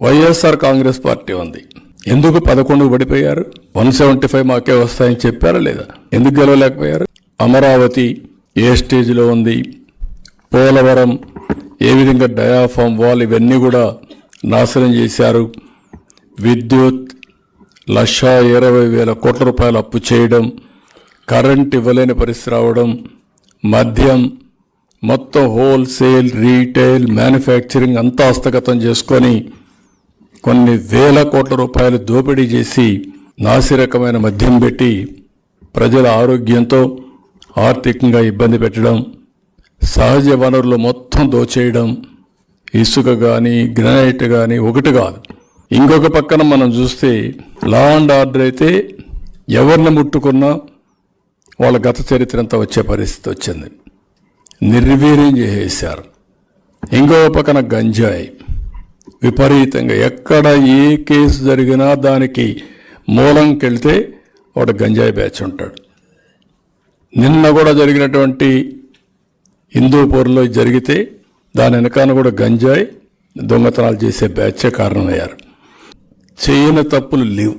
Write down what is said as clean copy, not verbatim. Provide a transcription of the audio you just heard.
YSR Congress party ఉంది. ఎందుకు 11 పడిపోయారు? 175 మాకే వస్తాయని చెప్పారా లేదా? ఎందుకు గెలవలేకపోయారు? అమరావతి ఏ స్టేజ్లో ఉంది? పోలవరం ఏ విధంగా డయాఫామ్ వాల్ ఇవన్నీ కూడా నాశనం చేశారు. విద్యుత్ 1,20,000 కోట్ల రూపాయలు అప్పు చేయడం, కరెంట్ ఇవ్వలేని పరిస్థితి రావడం, మద్యం మొత్తం హోల్సేల్, రీటైల్, మ్యానుఫ్యాక్చరింగ్ అంతా హస్తగతం చేసుకొని కొన్ని వేల కోట్ల రూపాయలు దోపిడీ చేసి నాసిరకమైన మద్యం పెట్టి ప్రజల ఆరోగ్యంతో ఆర్థికంగా ఇబ్బంది పెట్టడం, సహజ వనరులు మొత్తం దోచేయడం, ఇసుక కానీ గ్రానైట్ కానీ ఒకటి కాదు. ఇంకొక పక్కన మనం చూస్తే లా అండ్ ఆర్డర్ అయితే ఎవరిని ముట్టుకున్నా వాళ్ళ గత చరిత్ర అంతా వచ్చే పరిస్థితి వచ్చింది. నిర్వీర్యం చేసేశారు. ఇంకొక పక్కన గంజాయి విపరీతంగా, ఎక్కడ ఏ కేసు జరిగినా దానికి మూలంకెళ్తే వాడు గంజాయి బ్యాచ్ ఉంటాడు. నిన్న కూడా జరిగినటువంటి హిందూపూర్లో జరిగితే దాని వెనకాల కూడా గంజాయి దొంగతనాలు చేసే బ్యాచే కారణమయ్యారు. చేయని తప్పులు లేవు.